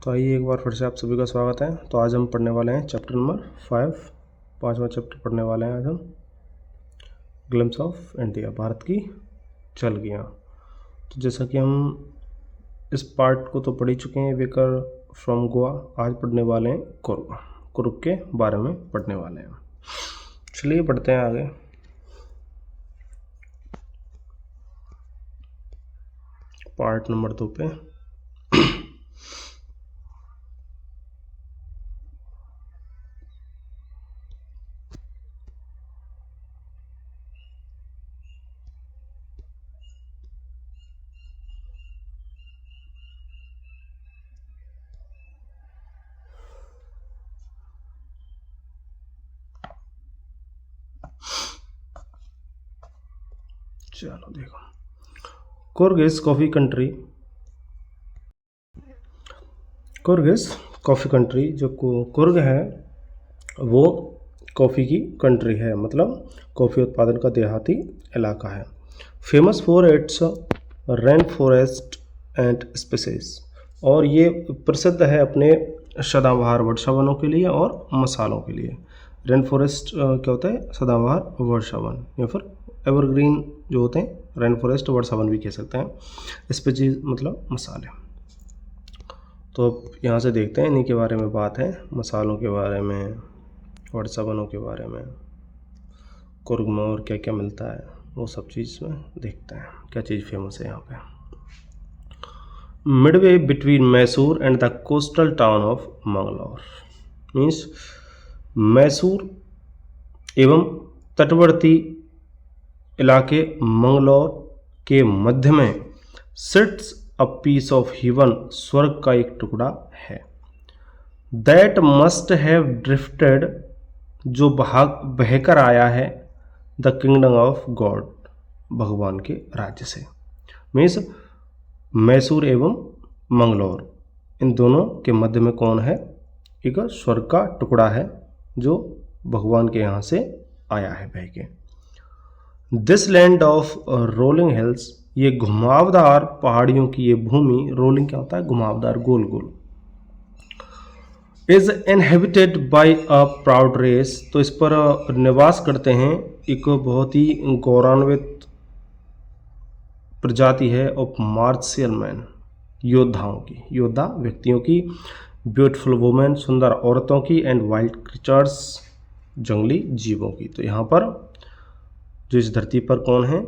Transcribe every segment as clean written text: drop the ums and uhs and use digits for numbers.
तो आइए एक बार फिर से आप सभी का स्वागत है। तो आज हम पढ़ने वाले हैं चैप्टर नंबर 5, 5वां चैप्टर पढ़ने वाले हैं आज हम, ग्लिम्स ऑफ इंडिया, भारत की झलकियाँ। तो जैसा कि हम इस पार्ट को तो पढ़ ही चुके हैं, वेकर फ्रॉम गोवा। आज पढ़ने वाले हैं कुर्ग, कुर्ग के बारे में पढ़ने वाले हैं। चलिए पढ़ते हैं आगे। पार्ट नंबर 2 पे चलो देखो, Coorg is coffee country. Coorg is coffee country. जो कुर्ग है वो कॉफ़ी की कंट्री है, मतलब कॉफ़ी उत्पादन का देहाती इलाका है। Famous for its rain forest and species, और ये प्रसिद्ध है अपने सदाबहार वर्षा वनों के लिए और मसालों के लिए। रेन फॉरेस्ट क्या होता है? सदाबहार वर्षा वन, या फिर एवरग्रीन जो होते हैं, रेन फॉरेस्ट वर्षा वन भी कह सकते हैं। स्पीसीज मतलब मसाले। तो अब यहाँ से देखते हैं, इन्हीं के बारे में बात है, मसालों के बारे में, वर्षा वनों के बारे में, कुर्ग में और क्या क्या मिलता है, वो सब चीज़ में देखते हैं क्या चीज़ फेमस है यहाँ पे। Midway between Mysore and the coastal town of Mangalore, means Mysore एवं तटवर्ती इलाके मंगलौर के मध्य में sits a piece of heaven, स्वर्ग का एक टुकड़ा है। दैट मस्ट हैव ड्रिफ्टेड, जो बहकर आया है, द किंगडम ऑफ गॉड, भगवान के राज्य से। मीन्स मैसूर एवं मंगलौर, इन दोनों के मध्य में कौन है? एक स्वर्ग का टुकड़ा है जो भगवान के यहाँ से आया है बह के। This land of rolling hills, ये घुमावदार पहाड़ियों की ये भूमि, रोलिंग क्या होता है? घुमावदार, गोल गोल। Is inhabited by a proud race, तो इस पर निवास करते हैं एक बहुत ही गौरवान्वित प्रजाति है ऑफ मार्शियल मैन, योद्धाओं की, योद्धा व्यक्तियों की, ब्यूटीफुल वुमेन, सुंदर औरतों की, एंड वाइल्ड क्रीचर्स, जंगली जीवों की। तो यहाँ पर जो इस धरती पर कौन है?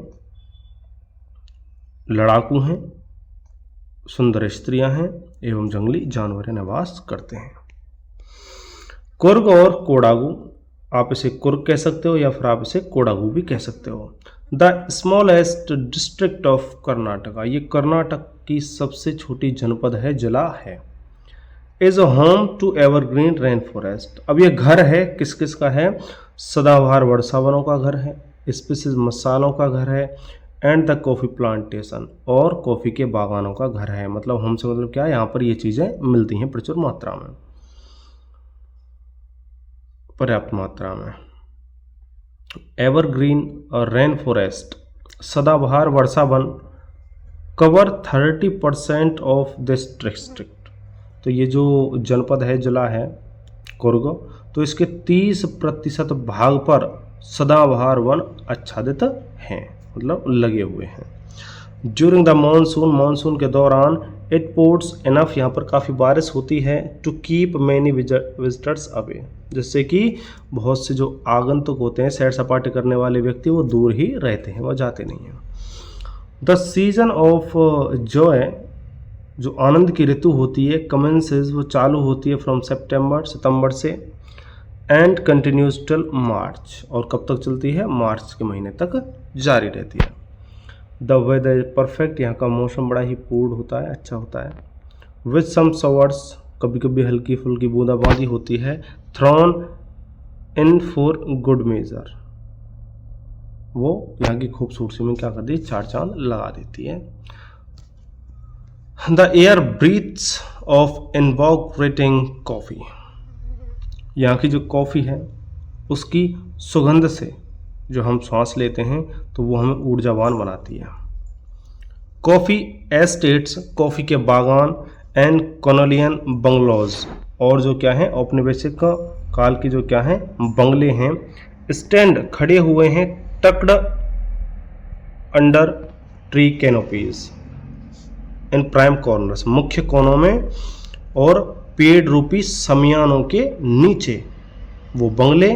लड़ाकू हैं, सुंदर स्त्रियां हैं एवं जंगली जानवर निवास करते हैं। कुर्ग और कोडागू, आप इसे कुर्ग कह सकते हो या फिर आप इसे कोडागू भी कह सकते हो। The smallest district of Karnataka, ये कर्नाटक की सबसे छोटी जनपद है, जिला है। Is home to evergreen rain forest, अब ये घर है, किस किस का है? सदाबहार वर्षा वनों का घर है, स्पीसीज मसालों का घर है, एंड द कॉफ़ी प्लांटेशन, और कॉफ़ी के बागानों का घर है। मतलब होम से मतलब क्या है? यहाँ पर ये चीज़ें मिलती हैं प्रचुर मात्रा में, पर्याप्त मात्रा में। एवरग्रीन और रेन फॉरेस्ट, सदाबहार वर्षा वन, कवर 30% ऑफ दिस डिस्ट्रिक्ट, तो ये जो जनपद है, जिला है कुर्ग, तो इसके 30% भाग पर सदाबहार वन आच्छादित हैं, मतलब लगे हुए हैं। ड्यूरिंग द मानसून, मानसून के दौरान, इट पोर्ट्स इनफ, यहाँ पर काफ़ी बारिश होती है, to keep many visitors away, जिससे कि बहुत से जो आगंतुक होते हैं, सैर सपाटे करने वाले व्यक्ति, वो दूर ही रहते हैं, वो जाते नहीं हैं। द सीजन ऑफ जॉय, जो आनंद की ऋतु होती है, कमेंसेस, वो चालू होती है फ्रॉम सितंबर से, एंड कंटिन्यूज टिल मार्च, और कब तक चलती है? मार्च के महीने तक जारी रहती है। द वेदर इज परफेक्ट, यहाँ का मौसम बड़ा ही पूर्ण होता है, अच्छा होता है। विथ सम शॉवर्स, कभी कभी हल्की फुल्की बूंदाबांदी होती है। Thrown in for good measure, वो यहाँ की खूबसूरती में क्या करती है? 4 चांद लगा देती है। The air breathes of invigorating coffee, यहाँ की जो कॉफ़ी है उसकी सुगंध से जो हम सांस लेते हैं तो वो हमें ऊर्जावान बनाती है। कॉफ़ी एस्टेट्स, कॉफ़ी के बागान, एंड कॉलोनियल बंगलोज, और जो क्या है औपनिवेशिक काल के जो क्या है बंगले हैं, स्टैंड खड़े हुए हैं, tucked under tree canopies in prime corners, मुख्य कोनों में और पेड़ रूपी समियानों के नीचे वो बंगले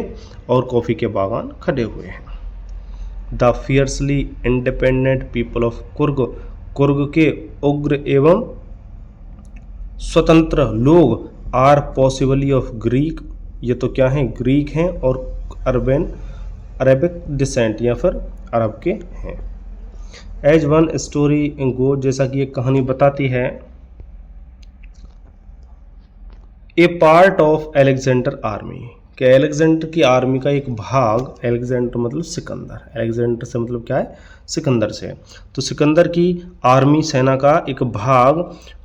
और कॉफ़ी के बागान खड़े हुए हैं। The fiercely independent people of Coorg, Coorg के उग्र एवं स्वतंत्र लोग, आर पॉसिबली ऑफ ग्रीक, ये तो क्या है ग्रीक हैं और अरबिक डिसेंट या फिर अरब के हैं। एज वन स्टोरी गो, जैसा कि एक कहानी बताती है, ए पार्ट ऑफ अलेक्जेंडर आर्मी, कि अलेक्जेंडर की आर्मी का एक भाग, अलेक्जेंडर मतलब सिकंदर, अलेक्जेंडर से मतलब क्या है सिकंदर से, तो सिकंदर की आर्मी सेना का एक भाग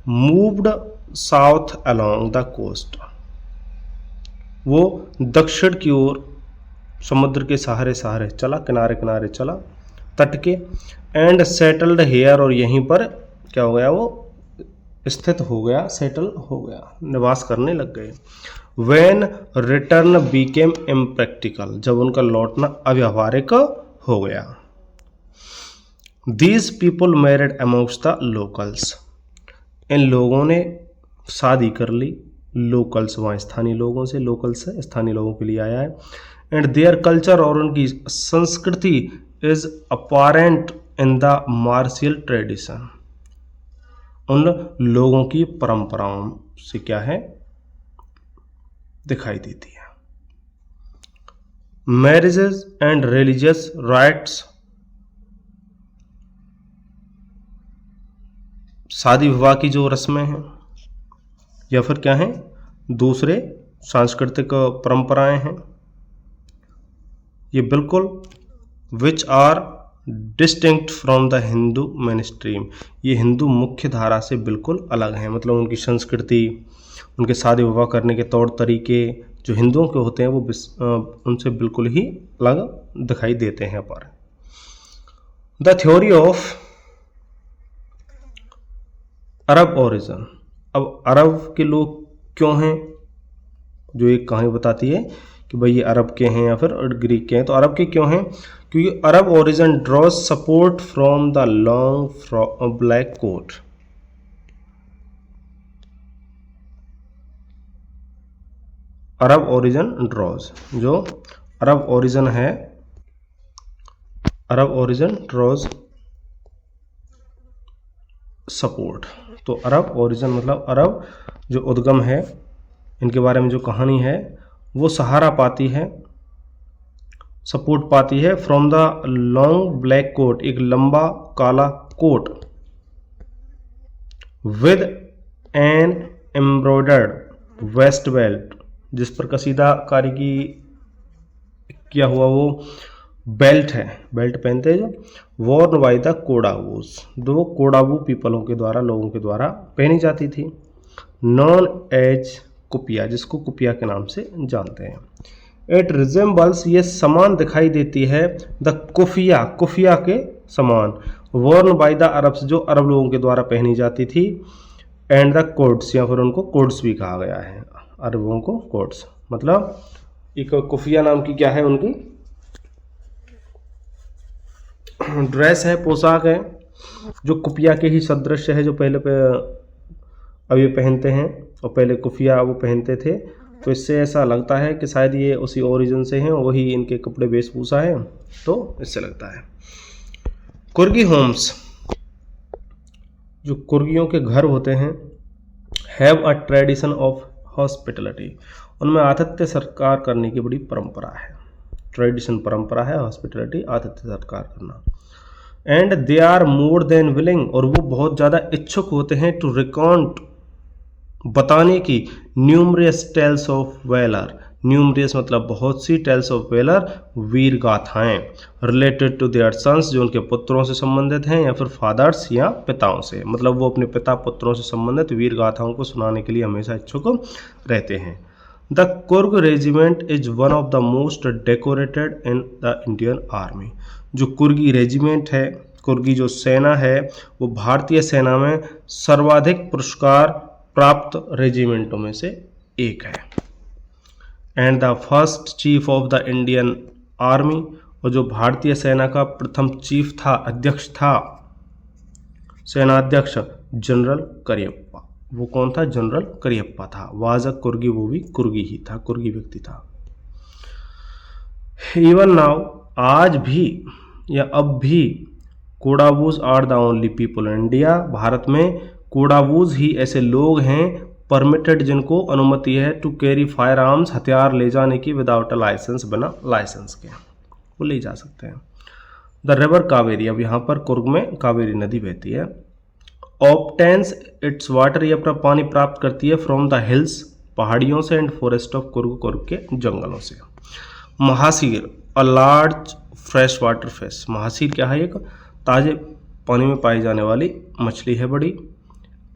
moved south along the coast, वो दक्षिण की ओर समुद्र के सहारे सहारे चला, किनारे किनारे चला तट के, एंड सेटल्ड हेयर, और यहीं पर क्या हो गया वो स्थित हो गया, सेटल हो गया, निवास करने लग गए। व्हेन रिटर्न बीकेम इम्प्रैक्टिकल, जब उनका लौटना अव्यावहारिक हो गया। These people married amongst the locals, इन लोगों ने शादी कर ली लोकल्स, वहाँ स्थानीय लोगों से, लोकल्स से स्थानीय लोगों के लिए आया है। एंड देयर कल्चर, और उनकी संस्कृति, is apparent in the martial tradition, उन लोगों की परंपराओं से क्या है दिखाई देती है। मैरिजेस एंड रिलीजियस राइट्स, शादी विवाह की जो रस्में हैं या फिर क्या हैं दूसरे सांस्कृतिक परंपराएं हैं, ये बिल्कुल which are distinct from the Hindu mainstream, ये हिंदू मुख्य धारा से बिल्कुल अलग हैं, मतलब उनकी संस्कृति, उनके शादी विवाह करने के तौर तरीके जो हिंदुओं के होते हैं वो उनसे बिल्कुल ही अलग दिखाई देते हैं। पर the theory of Arab origin, अब अरब के लोग क्यों हैं, जो एक कहानी बताती है कि भाई ये अरब के हैं या फिर ग्रीक के हैं, तो अरब के क्यों हैं, क्योंकि Arab origin draws support from the long black coat, Arab origin draws, जो अरब ओरिजिन है, अरब ओरिजिन ड्रॉज सपोर्ट, तो अरब ओरिजिन मतलब अरब जो उद्गम है, इनके बारे में जो कहानी है वो सहारा पाती है, सपोर्ट पाती है from the long black coat, एक लंबा काला कोट, with an embroidered waist belt, जिस पर कसीदाकारी की किया हुआ वो बेल्ट है, बेल्ट पहनते हैं जो, वॉर्न बाय द कोडाबूस, दो कोडाबू पीपलों के द्वारा, लोगों के द्वारा पहनी जाती थी, नॉन एज कुपिया, जिसको कुपिया के नाम से जानते हैं। इट रिजेंबल्स, ये समान दिखाई देती है, द कुफिया, कुफिया के समान, वॉर्न बाय द अरब्स, जो अरब लोगों के द्वारा पहनी जाती थी, एंड द कोड्स, या फिर उनको कोड्स भी कहा गया है, अरबों को कोड्स, मतलब एक कुफिया नाम की क्या है उनकी ड्रेस है, पोशाक है, जो कुफिया के ही सदृश है, जो पहले अब ये पहनते हैं और पहले कुफिया वो पहनते थे, तो इससे ऐसा लगता है कि शायद ये उसी ओरिजिन से हैं, वही इनके कपड़े वेशभूषा है, तो इससे लगता है। कुर्गी होम्स, जो कुर्गियों के घर होते हैं, have a tradition of hospitality, उनमें आतिथ्य सत्कार करने की बड़ी परंपरा है, ट्रेडिशन परंपरा है हॉस्पिटलिटी, आतिथ्य सत्कार करना। And they are more than willing, और वो बहुत ज़्यादा इच्छुक होते हैं, टू रिकॉन्ट, बताने की, numerous tales of valour, numerous मतलब बहुत सी, टेल्स ऑफ वेलर वीर गाथाएं, रिलेटेड टू देयर सन्स, जो उनके पुत्रों से संबंधित हैं, या फिर फादर्स या पिताओं से, मतलब वो अपने पिता पुत्रों से संबंधित वीर गाथाओं को सुनाने के लिए हमेशा इच्छुक रहते हैं। The Coorg regiment is one of the most decorated in the Indian army, जो कुर्गी रेजिमेंट है, कुर्गी जो सेना है, वो भारतीय सेना में सर्वाधिक पुरस्कार प्राप्त रेजिमेंटों में से एक है। And the first chief of the Indian army, और जो भारतीय सेना का प्रथम चीफ था, अध्यक्ष था, सेनाध्यक्ष जनरल करियप्पा। वो कौन था? जनरल करियप्पा था। वाज अ कुर्गी, वो भी कुर्गी ही था, कुर्गी व्यक्ति था। इवन नाउ, आज भी या अब भी, Kodavus are the only people in India, Bharat में कोडावूज ही ऐसे लोग हैं परमिटेड जिनको अनुमति है टू कैरी फायर आर्म्स, हथियार ले जाने की, विदाउट अ लाइसेंस, बिना लाइसेंस के वो ले जा सकते हैं। द रिवर कावेरी, अब यहाँ पर कुर्ग में कावेरी नदी बहती है। ऑब्टेन्स इट्स वाटर, ये अपना पानी प्राप्त करती है फ्रॉम द हिल्स, पहाड़ियों से, and forest of Coorg, Coorg के जंगलों से। Mahseer, a large fresh water fish, mahseer क्या है? एक ताजे पानी में पाई जाने वाली मछली है, बड़ी।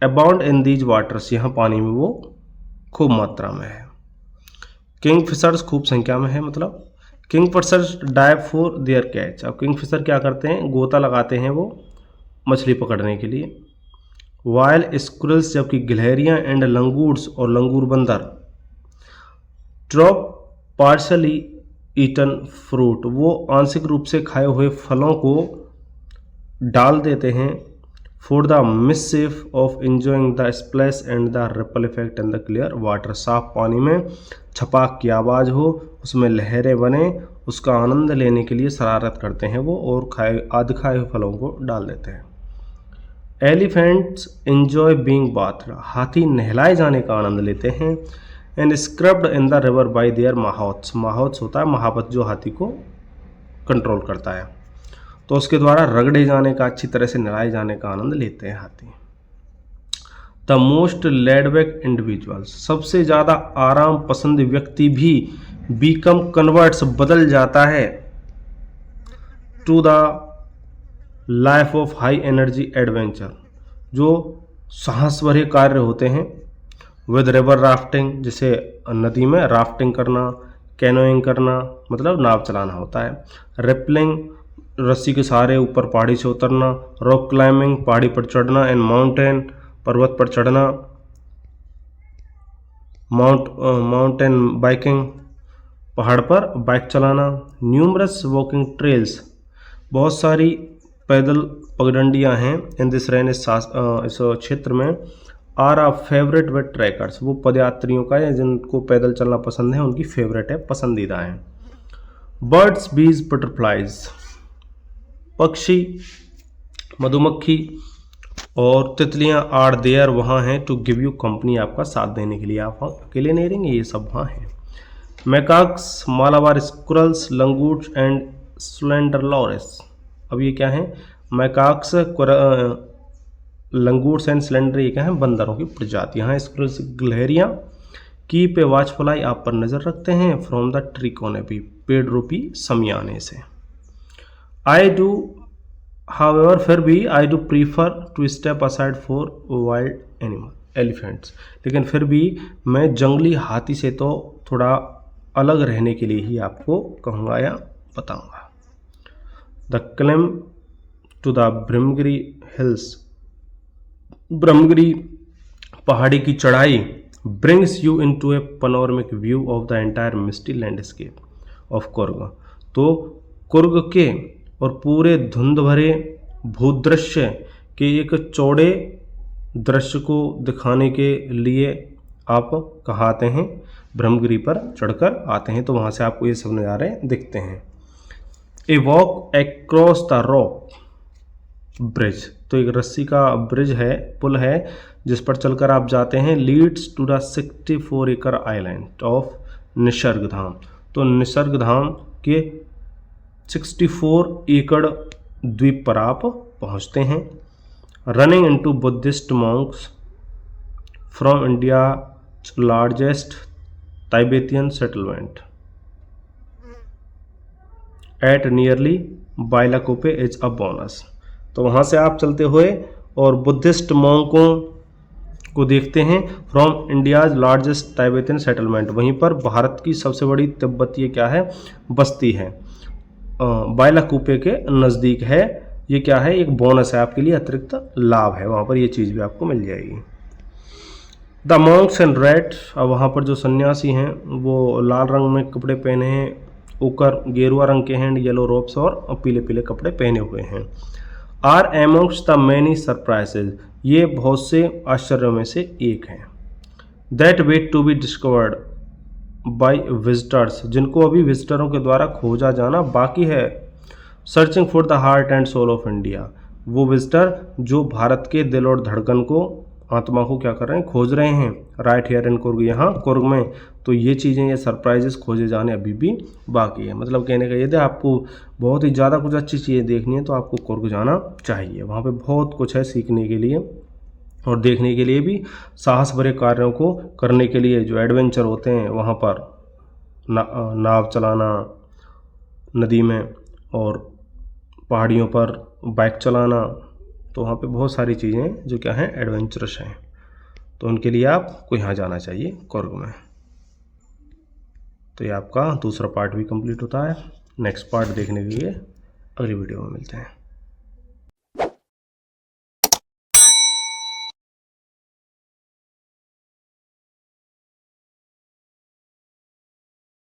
अबाउंड इन दीज वाटर्स, यहाँ पानी में वो खूब मात्रा में है। किंग फिशर्स, खूब संख्या में है, मतलब kingfishers dive for their catch. अब किंग फिशर क्या करते हैं? गोता लगाते हैं वो मछली पकड़ने के लिए। वाइल स्क्विरल्स, जबकि गिलहरियाँ, एंड लंगूर्स, और लंगूर बंदर, ड्रॉप पार्शली ईटन फ्रूट, वो आंशिक रूप से खाए हुए फलों को डाल देते हैं। For the mischief of enjoying the splash and the ripple effect in the clear water, साफ पानी में छपाक की आवाज़ हो, उसमें लहरें बने, उसका आनंद लेने के लिए शरारत करते हैं वो, और आधे खाए हुए फलों को डाल देते हैं। एलिफेंट्स एंजॉय बीइंग बाथड, हाथी नहलाए जाने का आनंद लेते हैं। And scrubbed in the river by their mahouts, mahouts होता है महावत जो हाथी को कंट्रोल करता है, तो उसके द्वारा रगड़े जाने का, अच्छी तरह से नहलाए जाने का आनंद लेते हैं हाथी। द मोस्ट लेडबैक इंडिविजुअल्स, सबसे ज़्यादा आराम पसंद व्यक्ति भी बीकम कन्वर्ट्स, बदल जाता है to the life of high energy adventure, जो साहस भरे कार्य होते हैं। विद रिवर राफ्टिंग, जैसे नदी में राफ्टिंग करना, कैनोइंग करना, मतलब नाव चलाना होता है। रिपलिंग, रस्सी के सहारे ऊपर पहाड़ी से उतरना। रॉक क्लाइंबिंग, पहाड़ी पर चढ़ना। एंड माउंटेन, पर्वत पर चढ़ना। माउंटेन बाइकिंग, पहाड़ पर बाइक चलाना। न्यूमरस वॉकिंग ट्रेल्स, बहुत सारी पैदल पगडंडियाँ हैं। इन दिस रेन, इस क्षेत्र में। Are a favourite with trekkers, वो पदयात्रियों का या जिनको पैदल चलना पसंद है उनकी फेवरेट है, पसंदीदा है। बर्ड्स, बीज, बटरफ्लाइज, पक्षी, मधुमक्खी और तितलियां आर देयर, वहाँ हैं टू गिव यू कंपनी, आपका साथ देने के लिए। आप अकेले नहीं रहेंगे, ये सब वहाँ हैं। मैकाक्स, मालाबार स्क्विरल्स, लंगूर्स एंड स्लेंडरलॉरस, अब ये क्या है? मैकाक्स, लंगूर्स एंड स्लेंडर, ये क्या है? बंदरों की प्रजातियाँ हैं। स्क्विरल्स, गिलहरियाँ। कीप ए वॉचफुल आई, आप पर नज़र रखते हैं। फ्रॉम द ट्री कॉनेपी, पेड़ रूपी समियाने से। आई डू हाउएवर, फिर भी, I do prefer to step aside for wild animal, elephants, लेकिन फिर भी मैं जंगली हाथी से तो थोड़ा अलग रहने के लिए ही आपको कहूँगा या बताऊँगा। The climb to the Brahmagiri hills, Brahmagiri पहाड़ी की चढ़ाई, brings you into a panoramic view of the entire misty landscape of Coorg, तो कुर्ग के और पूरे धुंध भरे भूदृश्य के एक चौड़े दृश्य को दिखाने के लिए आप कहाँ आते हैं? ब्रह्मगिरी पर चढ़कर आते हैं, तो वहाँ से आपको ये सब नज़ारे दिखते हैं। A walk across the rock bridge, तो एक रस्सी का ब्रिज है, पुल है, जिस पर चलकर आप जाते हैं। लीड्स टू द 64 एकड़ आइलैंड ऑफ निसर्ग धाम, तो निसर्ग धाम के 64 एकड़ द्वीप पर आप पहुंचते हैं। Running into Buddhist monks from India largest Tibetan settlement at nearly Bylakuppe is a bonus, तो वहाँ से आप चलते हुए और बुद्धिस्ट मॉन्कों को देखते हैं। From India's largest Tibetan settlement, वहीं पर भारत की सबसे बड़ी तिब्बतीय क्या है? बस्ती है, बाइलाकुपे के नज़दीक है। ये क्या है? एक बोनस है आपके लिए, अतिरिक्त लाभ है, वहाँ पर ये चीज़ भी आपको मिल जाएगी। द मॉन्क्स एंड रेड, अब वहाँ पर जो सन्यासी हैं वो लाल रंग में कपड़े पहने हैं, ऊपर गेरुआ रंग के हैं, येलो रोब्स और पीले पीले कपड़े पहने हुए हैं। Are amongst the many surprises, ये बहुत से आश्चर्यों में से एक हैं। That wait to be discovered by visitors, जिनको अभी विजिटरों के द्वारा खोजा जाना बाकी है। Searching for the heart and soul of India, वो विजिटर जो भारत के दिल और धड़कन को, आत्मा को क्या कर रहे हैं, खोज रहे हैं। राइट हियर इन कुर्ग, यहाँ कुर्ग में। तो ये चीज़ें, ये सरप्राइजेस खोजे जाने अभी भी बाकी है। मतलब कहने का ये था, आपको बहुत ही ज़्यादा कुछ अच्छी चीज़ें देखनी है तो आपको कुर्ग जाना चाहिए। वहाँ पे बहुत कुछ है सीखने के लिए और देखने के लिए भी, साहस भरे कार्यों को करने के लिए जो एडवेंचर होते हैं वहाँ पर, नाव चलाना नदी में और पहाड़ियों पर बाइक चलाना, तो वहाँ पे बहुत सारी चीज़ें जो क्या हैं, एडवेंचरस हैं। तो उनके लिए आपको यहाँ जाना चाहिए कुर्ग में। तो ये आपका दूसरा पार्ट भी कंप्लीट होता है। नेक्स्ट पार्ट देखने के लिए अगली वीडियो में मिलते हैं।